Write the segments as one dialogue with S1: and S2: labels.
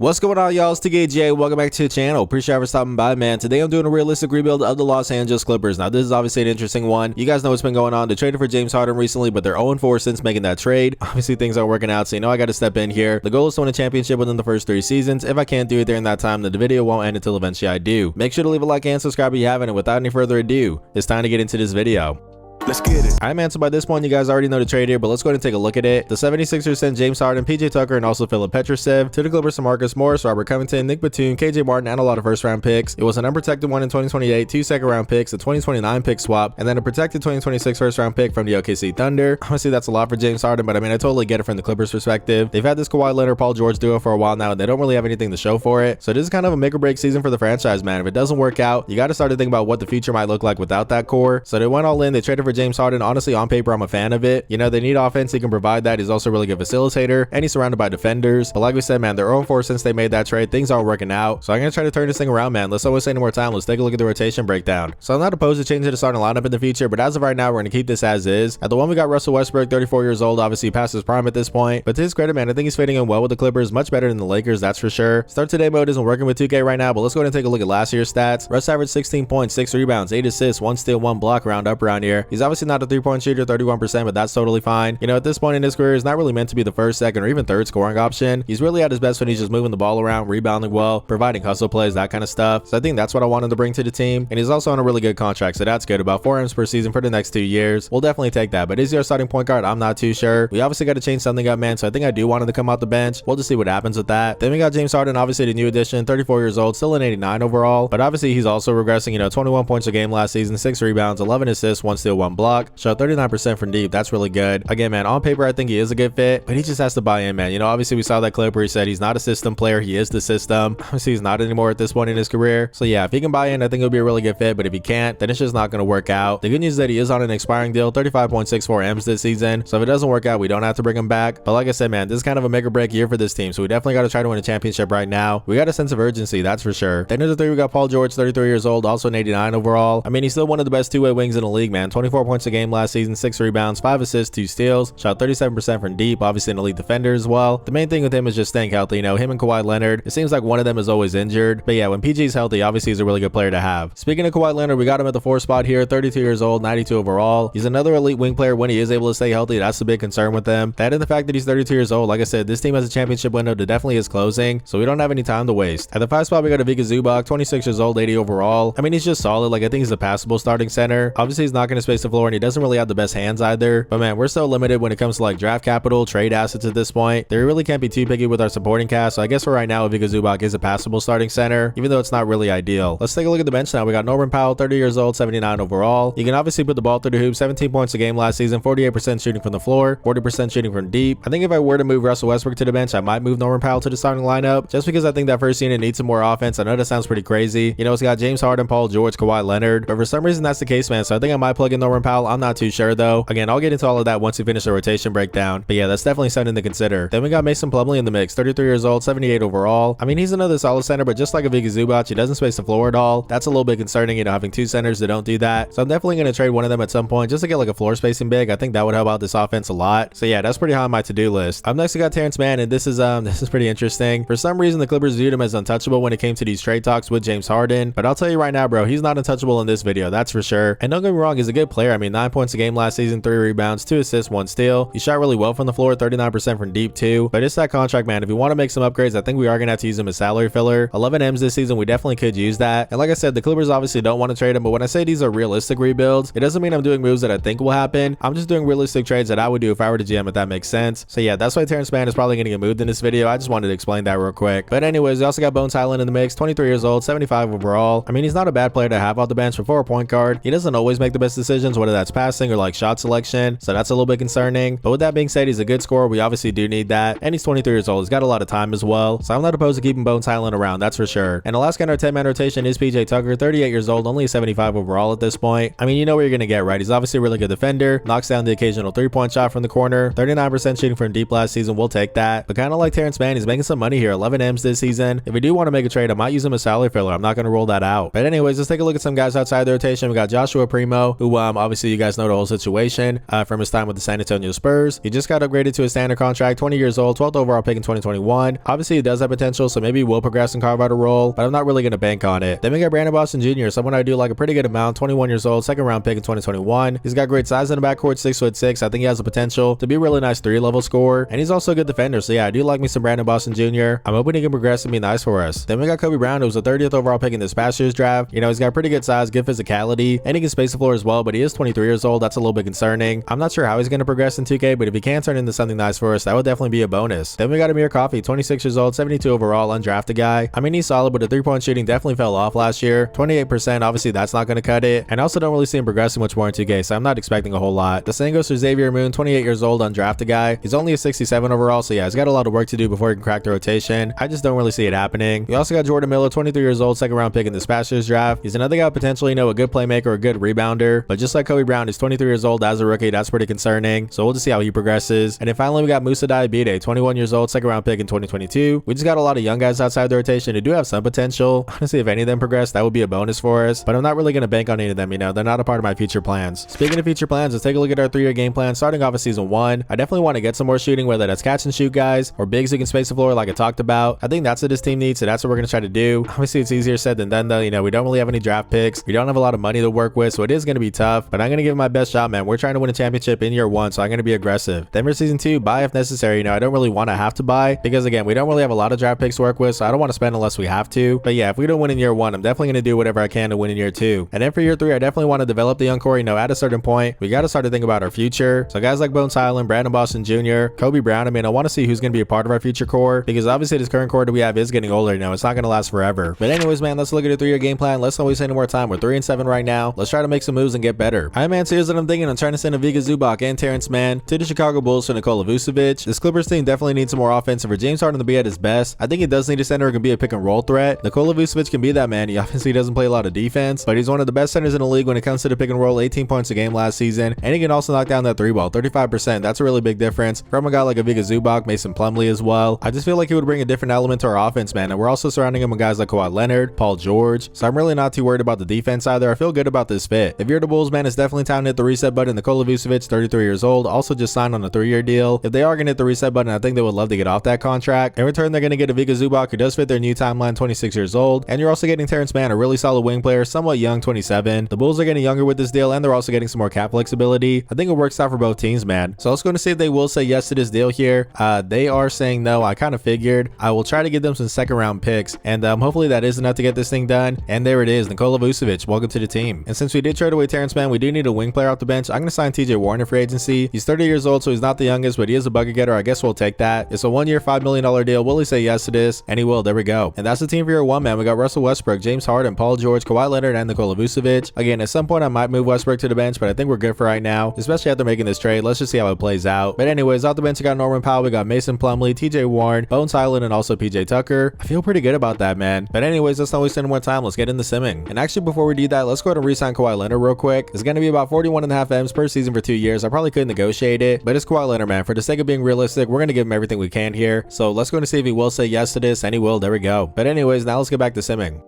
S1: What's going on, y'all? It's TKJ. Welcome back to the channel. Appreciate you for stopping by, man. Today I'm doing a realistic rebuild of the Los Angeles Clippers. Now, this is obviously an interesting one. You guys know what's been going on. They traded for James Harden recently, but they're 0-4 since making that trade. Obviously, things aren't working out, so you know I got to step in here. The goal is to win a championship within the first 3 seasons. If I can't do it during that time, then the video won't end until eventually I do. Make sure to leave a like and subscribe if you haven't, and without any further ado, it's time to get into this video.
S2: Let's get it.
S1: Alright, man, so by this point, you guys already know the trade here, but let's go ahead and take a look at it. The 76ers sent James Harden, PJ Tucker, and also Philip Petrusev. To the Clippers, Marcus Morris, Robert Covington, Nick Batum, KJ Martin, and a lot of first-round picks. It was an unprotected one in 2028, 2 second-round picks, a 2029 pick swap, and then a protected 2026 first-round pick from the OKC Thunder. Honestly, that's a lot for James Harden, but I mean, I totally get it from the Clippers' perspective. They've had this Kawhi Leonard, Paul George duo for a while now, and they don't really have anything to show for it. So this is kind of a make-or-break season for the franchise, man. If it doesn't work out, you got to start to think about what the future might look like without that core. So they went all in. They traded for James Harden. Honestly, on paper, I'm a fan of it. You know, they need offense. He can provide that. He's also a really good facilitator, and he's surrounded by defenders. But like we said, man, they're 0-4 since they made that trade. Things aren't working out. So I'm going to try to turn this thing around, man. Let's not waste any more time. Let's take a look at the rotation breakdown. So I'm not opposed to changing the starting lineup in the future, but as of right now, we're going to keep this as is. At the one, we got Russell Westbrook, 34 years old, obviously past his prime at this point. But to his credit, man, I think he's fitting in well with the Clippers, much better than the Lakers, that's for sure. Start today mode isn't working with 2K right now, but let's go ahead and take a look at last year's stats. Russ averaged 16 points, 6 rebounds, 8 assists, 1 steal, 1 block, round up around here. He's obviously not a 3-point shooter, 31%, but that's totally fine. You know, at this point in his career, he's not really meant to be the first, second, or even third scoring option. He's really at his best when he's just moving the ball around, rebounding well, providing hustle plays, that kind of stuff. So I think that's what I wanted to bring to the team. And he's also on a really good contract, so that's good. About 4 M's per season for the next 2 years. We'll definitely take that. But is he our starting point guard? I'm not too sure. We obviously got to change something up, man. So I think I do want him to come out the bench. We'll just see what happens with that. Then we got James Harden, obviously the new addition, 34 years old, still an 89 overall. But obviously he's also regressing. You know, 21 points a game last season, 6 rebounds, 11 assists, 1 steal, 1 block. Shot 39% from deep. That's really good. Again, man, on paper, I think he is a good fit, but he just has to buy in, man. You know, obviously we saw that clip where he said he's not a system player. He is the system. Obviously he's not anymore at this point in his career. So yeah, if he can buy in, I think it'll be a really good fit, but if he can't, then it's just not going to work out. The good news is that he is on an expiring deal, 35.64 M's this season. So if it doesn't work out, we don't have to bring him back. But like I said, man, this is kind of a make or break year for this team. So we definitely got to try to win a championship right now. We got a sense of urgency, that's for sure. Then there's the 3, we got Paul George, 33 years old, also an 89 overall. I mean, he's still one of the best two-way wings in the league, man. 24 points a game last season, 6 rebounds, 5 assists, 2 steals, shot 37% from deep, obviously an elite defender as well. The main thing with him is just staying healthy. You know, him and Kawhi Leonard, it seems like one of them is always injured. But yeah, when PG's healthy, obviously he's a really good player to have. Speaking of Kawhi Leonard, we got him at the 4 spot here, 32 years old, 92 overall. He's another elite wing player when he is able to stay healthy. That's the big concern with him. That and the fact that he's 32 years old. Like I said, this team has a championship window that definitely is closing, so we don't have any time to waste. At the 5 spot, we got Ivica Zubac, 26 years old, 80 overall. I mean, he's just solid. Like, I think he's a passable starting center. Obviously, he's not going to space the floor, and he doesn't really have the best hands either. But man, we're so limited when it comes to like draft capital, trade assets at this point. They really can't be too picky with our supporting cast. So I guess for right now, Ivica Zubac is a passable starting center, even though it's not really ideal. Let's take a look at the bench now. We got Norman Powell, 30 years old, 79 overall. You can obviously put the ball through the hoop, 17 points a game last season, 48% shooting from the floor, 40% shooting from deep. I think if I were to move Russell Westbrook to the bench, I might move Norman Powell to the starting lineup, just because I think that first unit needs some more offense. I know that sounds pretty crazy. You know, it's got James Harden, Paul George, Kawhi Leonard, but for some reason that's the case, man. So I think I might plug in Norman Powell. I'm not too sure though. Again, I'll get into all of that once we finish the rotation breakdown. But yeah, that's definitely something to consider. Then we got Mason Plumlee in the mix, 33 years old, 78 overall. I mean, he's another solid center, but just like Ivica Zubac, he doesn't space the floor at all. That's a little bit concerning, you know, having 2 centers that don't do that. So I'm definitely going to trade one of them at some point just to get like a floor spacing big. I think that would help out this offense a lot. So yeah, that's pretty high on my to-do list. Up next, we got Terrence Mann, and this is pretty interesting. For some reason, the Clippers viewed him as untouchable when it came to these trade talks with James Harden. But I'll tell you right now, bro, he's not untouchable in this video, that's for sure. And don't get me wrong, he's a good player. I mean, 9 points a game last season, 3 rebounds, 2 assists, 1 steal. He shot really well from the floor, 39% from deep too. But it's that contract, man. If you want to make some upgrades, I think we are going to have to use him as salary filler. 11 M's this season, we definitely could use that. And like I said, the Clippers obviously don't want to trade him, but when I say these are realistic rebuilds, it doesn't mean I'm doing moves that I think will happen. I'm just doing realistic trades that I would do if I were to GM, if that makes sense. So yeah, that's why Terrence Mann is probably going to get moved in this video. I just wanted to explain that real quick. But anyways, we also got Bones Hyland in the mix, 23 years old, 75 overall. I mean, he's not a bad player to have off the bench for a point guard. He doesn't always make the best decisions, whether that's passing or like shot selection, so that's a little bit concerning. But with that being said, he's a good scorer. We obviously do need that, and he's 23 years old. He's got a lot of time as well, so I'm not opposed to keeping Bones Hyland around, that's for sure. And the last guy in our 10-man rotation is PJ Tucker, 38 years old, only a 75 overall at this point. I mean, you know what you're gonna get, right? He's obviously a really good defender, knocks down the occasional 3-point shot from the corner, 39% shooting from deep last season. We'll take that. But kind of like Terrence Mann, he's making some money here, 11 M's this season. If we do want to make a trade, I might use him as salary filler. I'm not gonna rule that out. But anyways, let's take a look at some guys outside the rotation. We got Joshua Primo, who obviously Obviously, you guys know the whole situation from his time with the San Antonio Spurs. He just got upgraded to a standard contract, 20 years old, 12th overall pick in 2021. Obviously, he does have potential, so maybe he will progress and carve out a role, but I'm not really going to bank on it. Then we got Brandon Boston Jr., someone I do like a pretty good amount, 21 years old, second round pick in 2021. He's got great size in the backcourt, 6'6". I think he has the potential to be a really nice 3-level scorer, and he's also a good defender. So yeah, I do like me some Brandon Boston Jr. I'm hoping he can progress and be nice for us. Then we got Kobe Brown, who was the 30th overall pick in this past year's draft. You know, he's got pretty good size, good physicality, and he can space the floor as well, but he is 23 years old. That's a little bit concerning. I'm not sure how he's going to progress in 2K, but if he can turn into something nice for us, that would definitely be a bonus. Then we got Amir Coffey, 26 years old, 72 overall, undrafted guy. I mean, he's solid, but the 3-point shooting definitely fell off last year. 28%, obviously that's not going to cut it. And I also don't really see him progressing much more in 2K, so I'm not expecting a whole lot. The same goes for Xavier Moon, 28 years old, undrafted guy. He's only a 67 overall, so yeah, he's got a lot of work to do before he can crack the rotation. I just don't really see it happening. We also got Jordan Miller, 23 years old, second round pick in this past year's draft. He's another guy potentially, you know, a good playmaker, a good rebounder, but just like Kobe Brown, he's 23 years old as a rookie. That's pretty concerning, so we'll just see how he progresses. And then finally, we got Musa Diabite, 21 years old, second round pick in 2022. We just got a lot of young guys outside the rotation who do have some potential. Honestly, if any of them progress, that would be a bonus for us, but I'm not really going to bank on any of them. You know, they're not a part of my future plans. Speaking of future plans, let's take a look at our 3-year game plan. Starting off with season 1, I definitely want to get some more shooting, whether that's catch and shoot guys or bigs who can space the floor like I talked about. I think that's what this team needs, so that's what we're going to try to do. Obviously, it's easier said than done though. You know, we don't really have any draft picks. We don't have a lot of money to work with, so it is going to be tough, but I'm going to give it my best shot, man. We're trying to win a championship in year 1, so I'm going to be aggressive. Then for season 2, buy if necessary. You know, I don't really want to have to buy because again, we don't really have a lot of draft picks to work with, so I don't want to spend unless we have to. But yeah, if we don't win in year 1, I'm definitely going to do whatever I can to win in year 2. And then for year 3, I definitely want to develop the young core. You know, at a certain point, we got to start to think about our future. So guys like Bones Highland, Brandon Boston Jr., Kobe Brown, I mean, I want to see who's going to be a part of our future core because obviously this current core that we have is getting older. You know, it's not going to last forever. But anyways, man, let's look at a 3-year game plan. Let's not waste any more time. We're 3-7 right now. Let's try to make some moves and get better. Alright, man, so here's what I'm thinking. I'm trying to send Ivica Zubac and Terrence Mann to the Chicago Bulls for Nikola Vucevic. This Clippers team definitely needs some more offense, and for James Harden to be at his best, I think he does need a center who can be a pick and roll threat. Nikola Vucevic can be that, man. He obviously doesn't play a lot of defense, but he's one of the best centers in the league when it comes to the pick and roll. 18 points a game last season, and he can also knock down that 3-ball, 35%. That's a really big difference from a guy like Ivica Zubac, Mason Plumlee as well. I just feel like he would bring a different element to our offense, man, and we're also surrounding him with guys like Kawhi Leonard, Paul George, so I'm really not too worried about the defense either. I feel good about this fit. If you're the Bulls, man, it's definitely time to hit the reset button. Nikola Vucevic, 33 years old, also just signed on a 3-year deal. If they are going to hit the reset button, I think they would love to get off that contract. In return, they're going to get Ivica Zubac, who does fit their new timeline, 26 years old, and you're also getting Terrence Mann, a really solid wing player, somewhat young, 27. The Bulls are getting younger with this deal, and they're also getting some more cap flexibility. I think it works out for both teams, man. So let's go and see if they will say yes to this deal here. They are saying no. I kind of figured. I will try to get them some second round picks, and hopefully that is enough to get this thing done. And there it is, Nikola Vucevic, welcome to the team. And since we did trade away Terrence Mann, we do need a wing player off the bench. I'm going to sign TJ Warren for agency. He's 30 years old, so he's not the youngest, but he is a bucket getter. I guess we'll take that. It's a 1-year, $5 million deal. Will he say yes to this? And he will. There we go. And that's the team for year 1, man. We got Russell Westbrook, James Harden, Paul George, Kawhi Leonard, and Nikola Vucevic. Again, at some point I might move Westbrook to the bench, but I think we're good for right now, especially after making this trade. Let's just see how it plays out. But anyways, off the bench, we got Norman Powell, we got Mason Plumlee, TJ Warren, Bones Highland, and also PJ Tucker. I feel pretty good about that, man. But anyways, let's not waste any more time. Let's get into simming. And actually, before we do that, let's go ahead and re-sign Kawhi Leonard real quick. It's going to be about 41.5 M's per season for 2 years. I probably could negotiate it, but it's Kawhi Leonard, man. For the sake of being realistic, we're going to give him everything we can here. So let's go and see if he will say yes to this, and he will. There we go. But anyways, now let's get back to simming.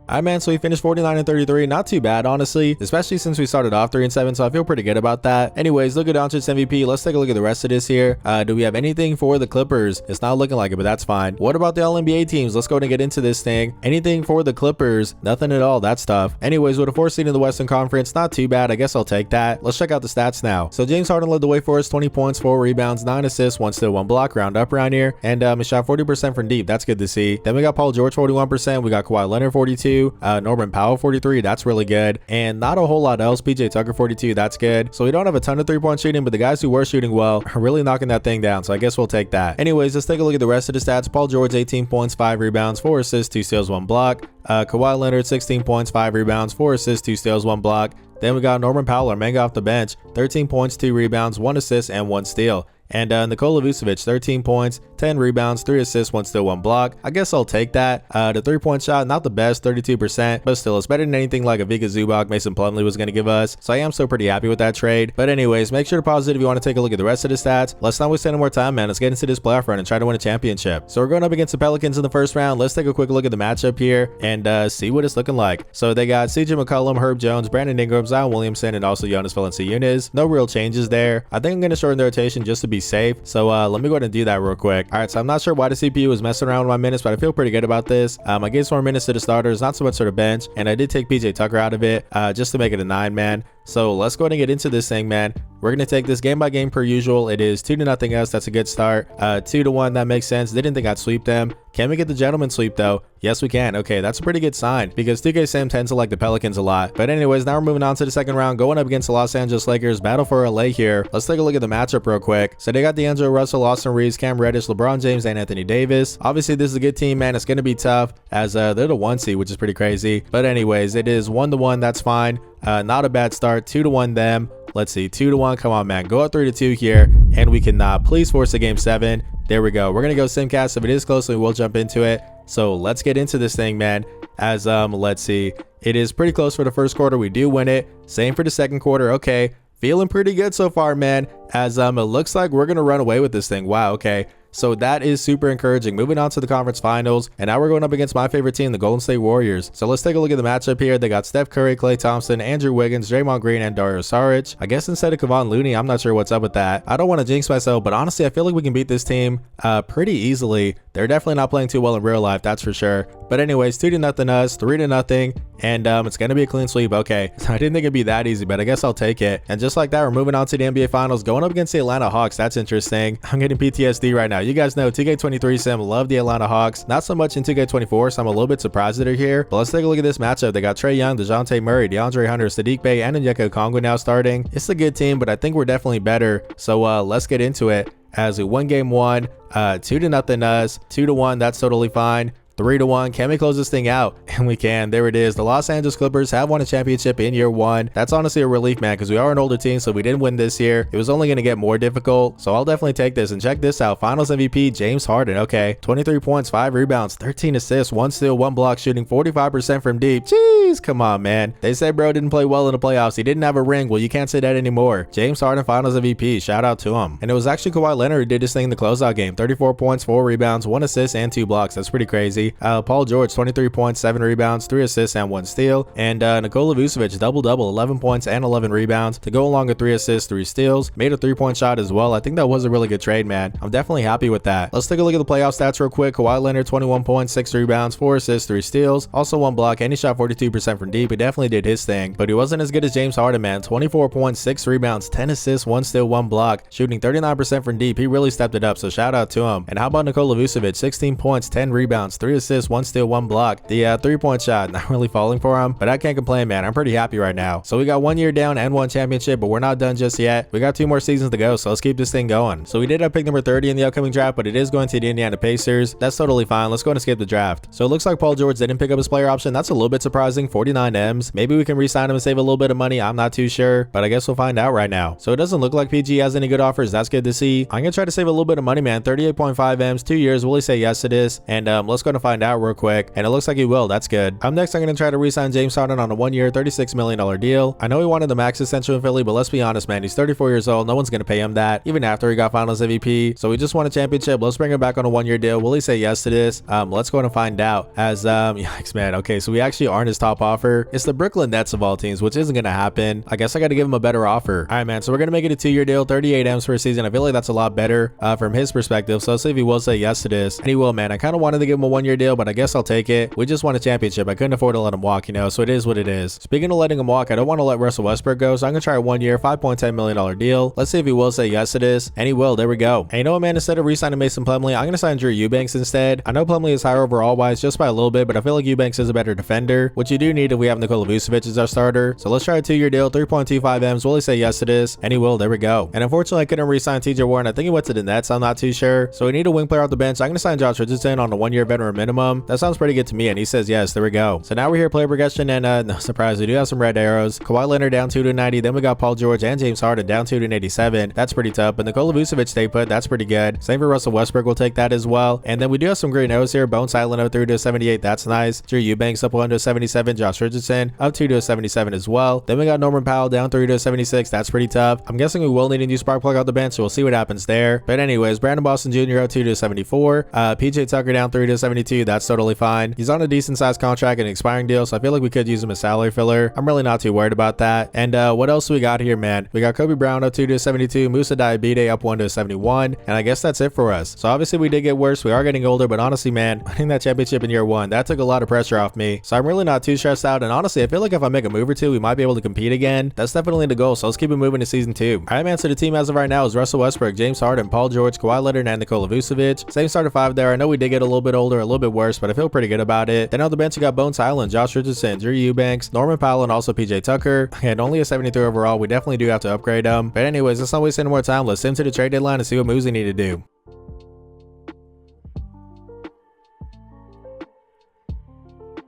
S1: Alright, man, so we finished 49-33. Not too bad, honestly, especially since we started off 3-7, so I feel pretty good about that. Anyways, look at Doncic's MVP. Let's take a look at the rest of this here. Do we have anything for the Clippers? It's not looking like it, but that's fine. What about the All-NBA teams? Let's go ahead and get into this thing. Anything for the Clippers? Nothing at all. That's tough. Anyways, with a 4th seed in the Western Conference, not too bad. I guess I'll take that. Let's check out the stats now. So James Harden led the way for us, 20 points, 4 rebounds, 9 assists, 1 steal, 1 block, round up around here. And he shot 40% from deep. That's good to see. Then we got Paul George, 41%. We got Kawhi Leonard, 42. Norman Powell, 43. That's really good. And not a whole lot else. PJ Tucker, 42. That's good. So we don't have a ton of 3-point shooting, but the guys who were shooting well are really knocking that thing down. So I guess we'll take that. Anyways, let's take a look at the rest of the stats. Paul George, 18 points, 5 rebounds, 4 assists, 2 steals, 1 block. Kawhi Leonard, 16 points, 5 rebounds, 4 assists, 2 steals, 1 block. Then we got Norman Powell, our manga off the bench, 13 points, 2 rebounds, 1 assist, and 1 steal. Nikola Vucevic, 13 points, 10 rebounds, 3 assists, 1 steal, 1 block. I guess I'll take that. The 3-point shot, not the best, 32%, but still, it's better than anything like a Vika Zubac Mason Plumlee was going to give us. So I am still pretty happy with that trade. But anyways, make sure to pause it if you want to take a look at the rest of the stats. Let's not waste any more time, man. Let's get into this playoff run and try to win a championship. So we're going up against the Pelicans in the first round. Let's take a quick look at the matchup here and see what it's looking like. So they got CJ McCollum, Herb Jones, Brandon Ingram, Zion Williamson, and also Jonas Valanciunas. No real changes there. I think I'm going to shorten the rotation just to be safe. So let me go ahead and do that real quick. All right, so I'm not sure why the CPU was messing around with my minutes, but I feel pretty good about this. I gave some more minutes to the starters, not so much to the bench, and I did take PJ Tucker out of it just to make it a 9-man. So let's go ahead and get into this thing, man. We're going to take this game by game per usual. It is 2-0 us. That's a good start. 2-1. That makes sense. Didn't think I'd sweep them. Can we get the gentleman sweep though? Yes, we can. Okay, that's a pretty good sign because 2K Sam tends to like the Pelicans a lot. But anyways, now we're moving on to the second round, going up against the Los Angeles Lakers. Battle for LA here. Let's take a look at the matchup real quick. So they got D'Angelo Russell, Austin Reeves, Cam Reddish, LeBron James, and Anthony Davis. Obviously, this is a good team, man. It's going to be tough as they're the 1 seed, which is pretty crazy. But anyways, it is 1-1. That's fine. Not a bad start. 2-1 them. Let's see, 2-1. Come on, man. Go up 3-2 here, and we cannot. Please force a game 7. There we go. We're gonna go simcast. If it is close, we will jump into it. So let's get into this thing, man. As let's see, it is pretty close for the first quarter. We do win it. Same for the second quarter. Okay, feeling pretty good so far, man. As it looks like we're gonna run away with this thing. Wow. Okay. So that is super encouraging. Moving on to the conference finals, and now we're going up against my favorite team, the Golden State Warriors. So let's take a look at the matchup here. They got Steph Curry, Klay Thompson, Andrew Wiggins, Draymond Green, and Dario Saric. I guess instead of Kevon Looney, I'm not sure what's up with that. I don't want to jinx myself, but honestly, I feel like we can beat this team pretty easily. They're definitely not playing too well in real life, that's for sure. But anyways, 2-0 us, 3-0, and it's going to be a clean sweep. Okay, I didn't think it'd be that easy, but I guess I'll take it. And just like that, we're moving on to the NBA Finals, going up against the Atlanta Hawks. That's interesting. I'm getting PTSD right now. You guys know 2K23 Sim, love the Atlanta Hawks. Not so much in 2K24, so I'm a little bit surprised that they're here. But let's take a look at this matchup. They got Trae Young, DeJounte Murray, DeAndre Hunter, Sadiq Bey, and Onyeka Okongwu now starting. It's a good team, but I think we're definitely better. So let's get into it. As we won game 1, 2-0 us, 2-1. That's totally fine. 3-1. Can we close this thing out? And we can. There it is. The Los Angeles Clippers have won a championship in year 1. That's honestly a relief, man, because we are an older team, so we didn't win this year. It was only going to get more difficult, so I'll definitely take this. And check this out. Finals MVP, James Harden. Okay, 23 points, 5 rebounds, 13 assists, 1 steal, 1 block, shooting 45% from deep. Jeez, come on, man. They said bro didn't play well in the playoffs. He didn't have a ring. Well, you can't say that anymore. James Harden, Finals MVP. Shout out to him. And it was actually Kawhi Leonard who did this thing in the closeout game. 34 points, 4 rebounds, 1 assist, and 2 blocks. That's pretty crazy. Paul George, 23 points, 7 rebounds, 3 assists, and 1 steal. And Nikola Vucevic, double-double, 11 points and 11 rebounds to go along with 3 assists, 3 steals. Made a 3-point shot as well. I think that was a really good trade, man. I'm definitely happy with that. Let's take a look at the playoff stats real quick. Kawhi Leonard, 21 points, 6 rebounds, 4 assists, 3 steals. Also 1 block, and he shot 42% from deep. He definitely did his thing, but he wasn't as good as James Harden, man. 24 points, 6 rebounds, 10 assists, 1 steal, 1 block, shooting 39% from deep. He really stepped it up, so shout out to him. And how about Nikola Vucevic? 16 points, 10 rebounds, 3 assists, 1 steal, 1 block. The 3-point shot, not really falling for him, but I can't complain, man. I'm pretty happy right now. So we got 1 year down and 1 championship, but we're not done just yet. We got 2 more seasons to go, so let's keep this thing going. So we did have pick number 30 in the upcoming draft, but it is going to the Indiana Pacers. That's totally fine. Let's go and skip the draft. So it looks like Paul George didn't pick up his player option. That's a little bit surprising. 49 M's. Maybe we can re-sign him and save a little bit of money. I'm not too sure, but I guess we'll find out right now. So it doesn't look like PG has any good offers. That's good to see. I'm gonna try to save a little bit of money, man. 38.5 M's, 2 years. Will he say yes to this? And let's go and find out real quick. And it looks like he will. That's good. Next, I'm going to try to re-sign James Harden on a 1-year, $36 million deal. I know he wanted the max extension in Philly, but let's be honest, man. He's 34 years old. No one's going to pay him that, even after he got Finals MVP. So we just won a championship. Let's bring him back on a 1-year deal. Will he say yes to this? Let's go and find out. As yikes, man. Okay, so we actually aren't his top offer. It's the Brooklyn Nets of all teams, which isn't going to happen. I guess I got to give him a better offer. All right, man. So we're going to make it a 2-year deal, 38 M's for a season. I feel like that's a lot better from his perspective. So let's see if he will say yes to this. And he will, man. I kind of wanted to give him a 1-year deal, but I guess I'll take it. We just won a championship. I couldn't afford to let him walk, you know, so it is what it is. Speaking of letting him walk, I don't want to let Russell Westbrook go, so I'm gonna try a 1-year, $5.10 million deal. Let's see if he will say yes to this, and he will. There we go. And you know what, man, instead of re-signing Mason Plumlee, I'm gonna sign Drew Eubanks instead. I know Plumlee is higher overall wise just by a little bit, but I feel like Eubanks is a better defender, which you do need if we have Nikola Vucevic as our starter. So let's try a 2-year deal, 3.25 M's. Will he say yes to this? And he will. There we go. And unfortunately, I couldn't re-sign TJ Warren. I think he went to the Nets. I'm not too sure. So we need a wing player off the bench. I'm gonna sign Josh Richardson on a 1-year veteran minimum. That sounds pretty good to me, and he says yes. There we go. So now we're here player progression, and no surprise, we do have some red arrows. Kawhi Leonard down 2 to 90. Then we got Paul George and James Harden down 2 to 87. That's pretty tough. But Nikola Vucevic stay put. That's pretty good. Same for Russell Westbrook. We'll take that as well. And then we do have some green arrows here. Bones Island up 3 to 78. That's nice. Drew Eubanks up 1 to 77. Josh Richardson up 2 to 77 as well. Then we got Norman Powell down 3 to 76. That's pretty tough. I'm guessing we will need a new spark plug out the bench, so we'll see what happens there. But anyways, Brandon Boston Jr. up 2 to 74. PJ Tucker down 3 to 72. That's totally fine. He's on a decent sized contract and expiring deal, so I feel like we could use him as salary filler. I'm really not too worried about that. And what else do we got here, man? We got Kobe Brown up 2 to 72. Musa Diabite up 1 to 71. And I guess that's it for us. So obviously we did get worse. We are getting older, but honestly, man, winning that championship in year 1, that took a lot of pressure off me. So I'm really not too stressed out. And honestly, I feel like if I make a move or two, we might be able to compete again. That's definitely the goal. So let's keep it moving to season 2. All right, man. So the team as of right now is Russell Westbrook, James Harden, Paul George, Kawhi Leonard, and Nikola Vucevic. Same starter 5 there. I know we did get a little bit older, a little bit worse, but I feel pretty good about it. Then on the bench, you got Bones Highland, Josh Richardson, Drew Eubanks, Norman Powell, and also PJ Tucker. And only a 73 overall. We definitely do have to upgrade them. But anyways, let's not waste any more time. Let's send to the trade deadline and see what moves we need to do.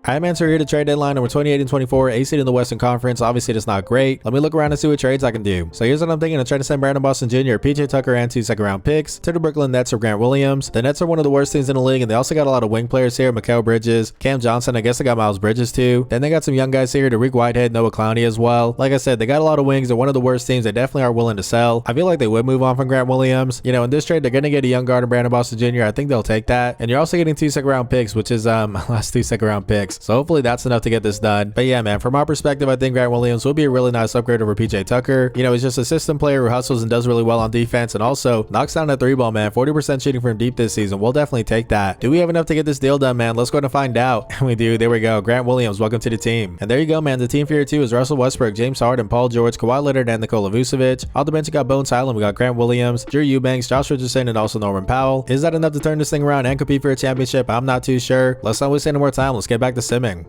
S1: Alright, man, so we're here to trade deadline number 28 and 24, A seed in the Western Conference. Obviously, that's not great. Let me look around and see what trades I can do. So here's what I'm thinking. I'm trying to send Brandon Boston Jr., PJ Tucker, and 2 second-round picks to the Brooklyn Nets for Grant Williams. The Nets are one of the worst teams in the league, and they also got a lot of wing players here. Mikal Bridges, Cam Johnson. I guess they got Miles Bridges too. Then they got some young guys here, Tariq Whitehead, Noah Clowney as well. Like I said, they got a lot of wings. They're one of the worst teams. They definitely are willing to sell. I feel like they would move on from Grant Williams. You know, in this trade, they're going to get a young guard in Brandon Boston Jr. I think they'll take that. And you're also getting 2 second-round picks, which is my last 2 second-round picks. So hopefully that's enough to get this done. But yeah, man, from our perspective, I think Grant Williams will be a really nice upgrade over PJ Tucker. You know, he's just a system player who hustles and does really well on defense, and also knocks down that 3-ball, man. 40% shooting from deep this season. We'll definitely take that. Do we have enough to get this deal done, man? Let's go ahead and find out. And we do. There we go. Grant Williams, welcome to the team. And there you go, man. The team for year 2 is Russell Westbrook, James Harden, Paul George, Kawhi Leonard, and Nikola Vucevic. On the bench, we got Bones Highland, we got Grant Williams, Drew Eubanks, Josh Richardson, and also Norman Powell. Is that enough to turn this thing around and compete for a championship? I'm not too sure. Let's not waste any more time. Let's get back to simming.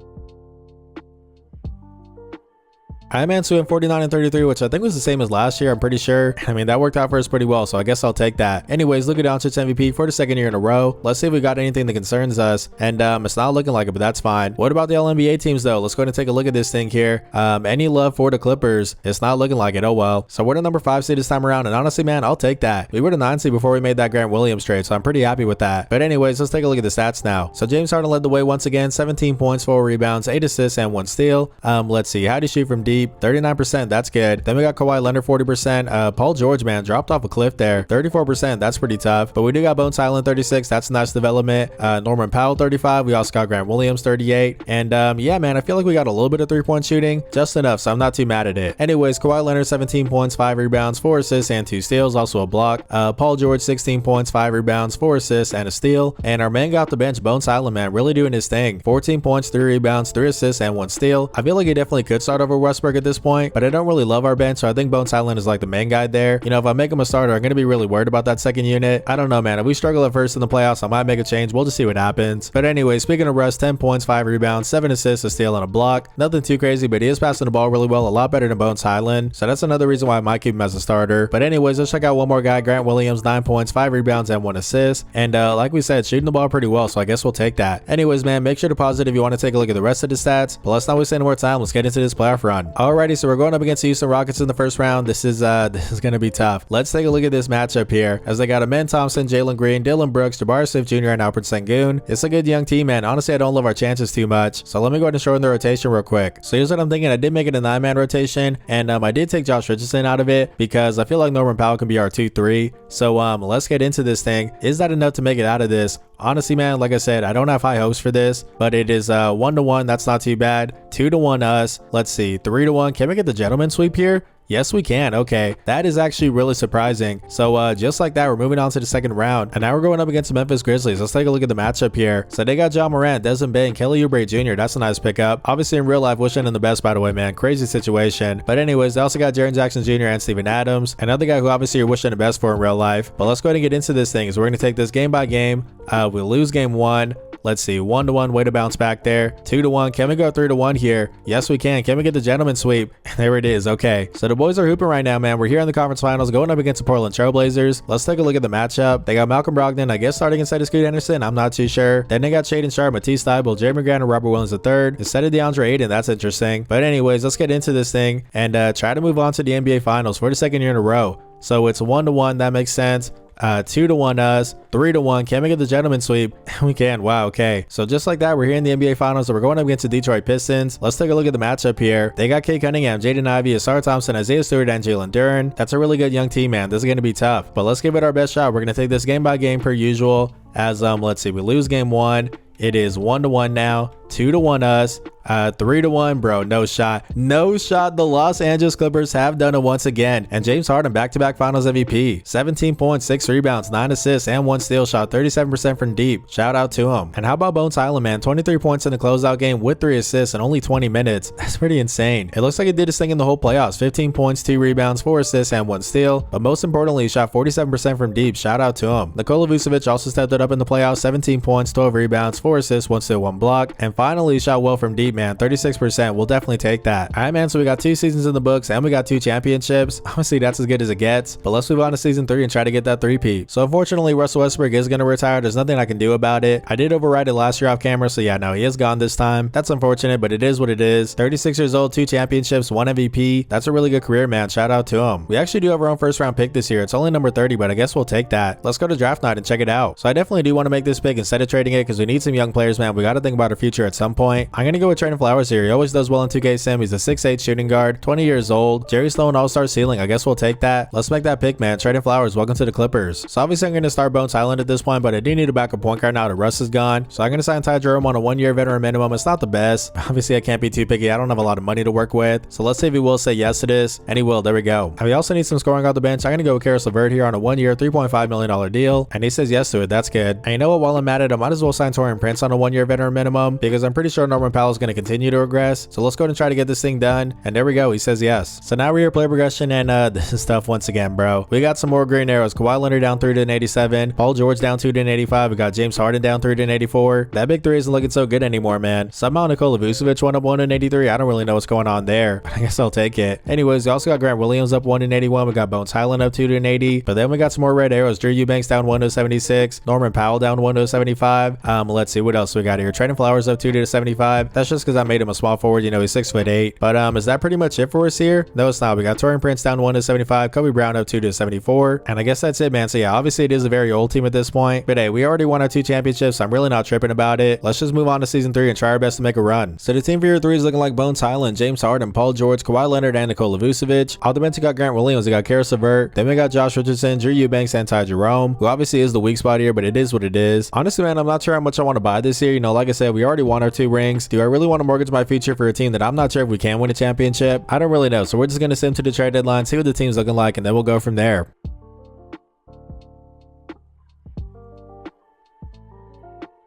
S1: Alright, man, so in 49 and 33, which I think was the same as last year, I'm pretty sure. I mean, that worked out for us pretty well, so I guess I'll take that. Anyways, Luka Doncic's MVP for the 2nd year in a row. Let's see if we got anything that concerns us. And it's not looking like it, but that's fine. What about the All-NBA teams, though? Let's go ahead and take a look at this thing here. Any love for the Clippers? It's not looking like it. Oh, well. So we're the number 5 seed this time around, and honestly, man, I'll take that. We were the 9 seed before we made that Grant Williams trade, so I'm pretty happy with that. But anyways, let's take a look at the stats now. So James Harden led the way once again. 17 points, 4 rebounds, 8 assists, and 1 steal. Let's see. How do you shoot from deep? 39%. That's good. Then we got Kawhi Leonard 40%. Paul George, man, dropped off a cliff there. 34%. That's pretty tough. But we do got Bones Highland 36. That's a nice development. Norman Powell 35. We also got Grant Williams 38. And yeah, man, I feel like we got a little bit of 3-point shooting, just enough, so I'm not too mad at it. Anyways, Kawhi Leonard 17 points, 5 rebounds, 4 assists, and 2 steals, also a block. Paul George 16 points, 5 rebounds, 4 assists, and a steal. And our man got off the bench, Bones Highland, man, really doing his thing. 14 points, 3 rebounds, 3 assists, and 1 steal. I feel like he definitely could start over Westbrook at this point, but I don't really love our bench, so I think Bones Highland is like the main guy there. You know, if I make him a starter, I'm going to be really worried about that second unit. I don't know, man. If we struggle at first in the playoffs, I might make a change. We'll just see what happens. But anyway, speaking of Russ, 10 points, 5 rebounds, 7 assists, a steal, and a block. Nothing too crazy, but he is passing the ball really well, a lot better than Bones Highland. So that's another reason why I might keep him as a starter. But anyways, let's check out one more guy, Grant Williams, 9 points, 5 rebounds, and 1 assist. And like we said, shooting the ball pretty well, so I guess we'll take that. Anyways, man, make sure to pause it if you want to take a look at the rest of the stats. But let's not waste any more time. Let's get into this playoff run. Alrighty, so we're going up against the Houston Rockets in the first round. This is gonna be tough. Let's take a look at this matchup here, as they got Amen Thompson, Jalen Green, Dylan Brooks, Jabari Smith Jr., and Alfred Sengun. It's a good young team, man. Honestly, I don't love our chances too much, so let me go ahead and shorten the rotation real quick. So here's what I'm thinking. I did make it a 9-man rotation, and I did take Josh Richardson out of it because I feel like Norman Powell can be our 2-3. So let's get into this thing. Is that enough to make it out of this? Honestly, man, like I said, I don't have high hopes for this, but it is 1-1. That's not too bad. 2-1 us. Let's see, 3-1. Can we get the gentleman sweep here? Yes, we can. Okay, that is actually really surprising. So just like that, we're moving on to the second round, and now we're going up against the Memphis Grizzlies. Let's take a look at the matchup here. So they got Ja Morant, Desmond Bane, Kelly Oubre Jr. That's a nice pickup. Obviously in real life, wishing them the best, by the way, man. Crazy situation. But anyways, they also got Jaren Jackson Jr. and Steven Adams, another guy who obviously you're wishing the best for in real life. But let's go ahead and get into this thing. So we're going to take this game by game. We'll lose game 1. Let's see, 1-1, way to bounce back there. 2-1, can we go 3-1 here? Yes, we can. Can we get the gentleman sweep? There it is. Okay, so the boys are hooping right now, man. We're here in the conference finals going up against the Portland Trailblazers. Let's take a look at the matchup. They got Malcolm Brogdon, I guess, starting instead of Scoot Henderson. I'm not too sure. Then they got Shaedon Sharpe, Matisse Thybulle, Jeremy Grant, and Robert Williams III instead of DeAndre Ayton. That's interesting. But anyways, let's get into this thing and try to move on to the NBA Finals for the second year in a row. So it's 1-1. That makes sense. 2-1 us, 3-1. Can we get the gentleman sweep? We can. Wow. Okay, so just like that, we're here in the NBA Finals. So we're going up against the Detroit Pistons. Let's take a look at the matchup here. They got Kate Cunningham, Jaden Ivey, Asar Thompson, Isaiah Stewart, and Jalen Duren. That's a really good young team, man. This is going to be tough, but let's give it our best shot. We're going to take this game by game per usual. As let's see, we lose game 1. It is 1-1 now. 2-1 us. 3-1, bro. No shot. No shot. The Los Angeles Clippers have done it once again. And James Harden, back-to-back Finals MVP. 17 points, 6 rebounds, 9 assists, and 1 steal. Shot 37% from deep. Shout out to him. And how about Bones Highland, man? 23 points in the closeout game with 3 assists in only 20 minutes. That's pretty insane. It looks like he did his thing in the whole playoffs. 15 points, 2 rebounds, 4 assists, and 1 steal. But most importantly, he shot 47% from deep. Shout out to him. Nikola Vucevic also stepped it up in the playoffs. 17 points, 12 rebounds, 4 assists, 1 steal, 1 block. And finally, he shot well from deep, man. 36%. We'll definitely take that. All right, man. So we got 2 seasons in the books and we got 2 championships. Honestly, that's as good as it gets. But let's move on to season 3 and try to get that 3-peat. So unfortunately, Russell Westbrook is going to retire. There's nothing I can do about it. I did override it last year off camera. So yeah, no, he is gone this time. That's unfortunate, but it is what it is. 36 years old, 2 championships, 1 MVP. That's a really good career, man. Shout out to him. We actually do have our own first round pick this year. It's only number 30, but I guess we'll take that. Let's go to draft night and check it out. So I definitely do want to make this pick instead of trading it because we need some young players, man. We got to think about our future at some point. I'm going to go with Trayvon Flowers here. He always does well in 2K Sim. He's a 6'8 shooting guard, 20 years old. Jerry Sloan all-star ceiling. I guess we'll take that. Let's make that pick, man. Trayvon Flowers, welcome to the Clippers. So obviously I'm going to start Bones Highland at this point, but I do need a backup point guard now that Russ is gone. So I'm going to sign Ty Jerome on a 1-year veteran minimum. It's not the best. Obviously I can't be too picky. I don't have a lot of money to work with. So let's see if he will say yes to this. And he will. There we go. And we also need some scoring off the bench. I'm going to go with Karis LeVert here on a 1-year, $3.5 million deal. And he says yes to it. That's good. And you know what? While I'm at it, I might as well sign Taurean Prince on a 1-year veteran minimum because I'm pretty sure Norman Powell is going to continue to regress. So let's go ahead and try to get this thing done. And there we go. He says yes. So now we're here player progression and this is tough once again, bro. We got some more green arrows. Kawhi Leonard down 3 to an 87. Paul George down 2 to an 85. We got James Harden down 3 to an 84. That big 3 isn't looking so good anymore, man. Somehow Nikola Vucevic went up 1 to an 83. I don't really know what's going on there, but I guess I'll take it. Anyways, we also got Grant Williams up 1 to an 81. We got Bones Highland up 2 to an 80. But then we got some more red arrows. Drew Eubanks down 1 to a 76. Norman Powell down 1 to a 75. Let's see what else we got here. Trayvon Flowers up 2 to a 75. That's just because I made him a small forward. You know, he's 6'8". But is that pretty much it for us here? No, it's not. We got Taurean Prince down 1 to 75. Kobe Brown up 2 to 74. And I guess that's it, man. So yeah, obviously it is a very old team at this point. But hey, we already won our 2 championships. So I'm really not tripping about it. Let's just move on to season 3 and try our best to make a run. So the team for year 3 is looking like Bones Highland, James Harden, Paul George, Kawhi Leonard, and Nikola Vucevic. Off the bench, we got Grant Williams. We got Karis LeVert. Then we got Josh Richardson, Drew Eubanks, and Ty Jerome, who obviously is the weak spot here, but it is what it is. Honestly, man, I'm not sure how much I want to buy this year. You know, like I said, we already won our 2 rings. Do I really want to mortgage my future for a team that I'm not sure if we can win a championship? I don't really know. So we're just going to sim to the trade deadline, see what the team's looking like, and then we'll go from there.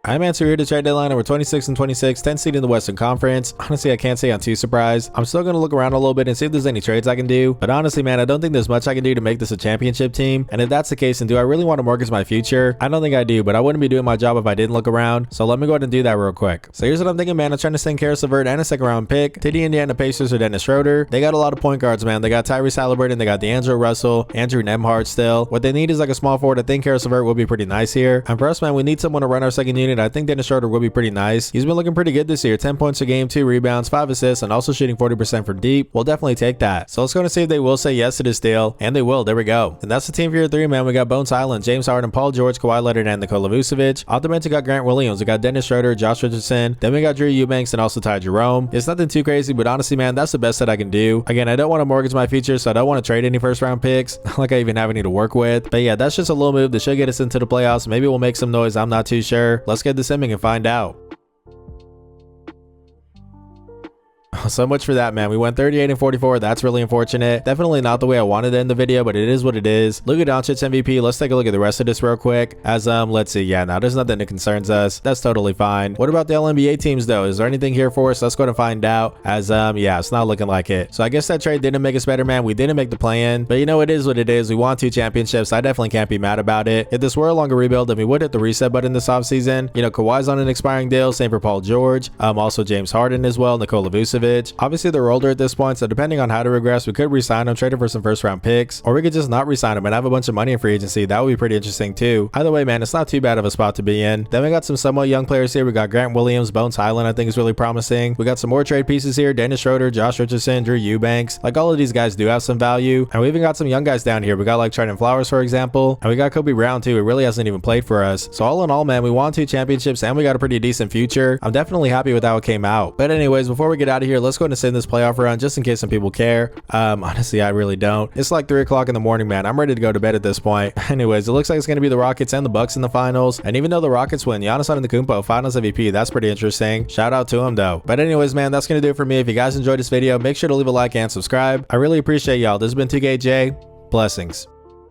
S1: I'm answering here to trade deadline number 26 and 26, 10th seed in the Western Conference. Honestly, I can't say I'm too surprised. I'm still going to look around a little bit and see if there's any trades I can do. But honestly, man, I don't think there's much I can do to make this a championship team. And if that's the case, then do I really want to mortgage my future? I don't think I do, but I wouldn't be doing my job if I didn't look around. So let me go ahead and do that real quick. So here's what I'm thinking, man. I'm trying to send Karis LeVert and a 2nd round pick to the Indiana Pacers or Dennis Schroeder. They got a lot of point guards, man. They got Tyrese Halliburton, they got D'Angelo Russell, Andrew Nembhard still. What they need is like a small forward. I think Karis LeVert will be pretty nice here. And for us, man, we need someone to run our second unit. I think Dennis Schroeder will be pretty nice. He's been looking pretty good this year. 10 points a game, 2 rebounds, 5 assists, and also shooting 40% from deep. We'll definitely take that. So let's go and see if they will say yes to this deal. And they will. There we go. And that's the team for year 3, man. We got Bones Highland, James Harden, Paul George, Kawhi Leonard, and Nikola Vucevic. Off the bench, we got Grant Williams. We got Dennis Schroeder, Josh Richardson. Then we got Drew Eubanks and also Ty Jerome. It's nothing too crazy, but honestly, man, that's the best that I can do. Again, I don't want to mortgage my future, so I don't want to trade any first round picks. Not like I even have any to work with. But yeah, that's just a little move that should get us into the playoffs. Maybe we'll make some noise. I'm not too sure. Let's get the simming and find out. So much for that, man. We went 38 and 44. That's really unfortunate. Definitely not the way I wanted to end the video, but it is what it is. Luka Doncic MVP. Let's take a look at the rest of this real quick. As let's see. Yeah, now there's nothing that concerns us. That's totally fine. What about the LNBA teams though? Is there anything here for us? Let's go and find out. As yeah, it's not looking like it. So I guess that trade didn't make us better, man. We didn't make the play-in, but you know, it is what it is. We won 2 championships. I definitely can't be mad about it. If this were a longer rebuild, then we would hit the reset button this offseason. You know, Kawhi's on an expiring deal. Same for Paul George. Also James Harden as well. Nikola Vucevic. Obviously they're older at this point, so depending on how to regress, we could re-sign them, trade them for some first-round picks, or we could just not re-sign them and have a bunch of money in free agency. That would be pretty interesting too. Either way, man, it's not too bad of a spot to be in. Then we got some somewhat young players here. We got Grant Williams, Bones Highland, I think is really promising. We got some more trade pieces here. Dennis Schroeder, Josh Richardson, Drew Eubanks. Like, all of these guys do have some value. And we even got some young guys down here. We got like Trenton Flowers, for example. And we got Kobe Brown too. It really hasn't even played for us. So all in all, man, we won 2 championships and we got a pretty decent future. I'm definitely happy with how it came out. But anyways, before we get out of here, let's go ahead and send this playoff run just in case some people care. Honestly, I really don't. It's like 3 o'clock in the morning, man. I'm ready to go to bed at this point. Anyways, it looks like it's going to be the Rockets and the Bucks in the finals. And even though the Rockets win, Giannis Antetokounmpo finals MVP, that's pretty interesting. Shout out to him though. But anyways, man, that's going to do it for me. If you guys enjoyed this video, make sure to leave a like and subscribe. I really appreciate y'all. This has been 2KJ. Blessings.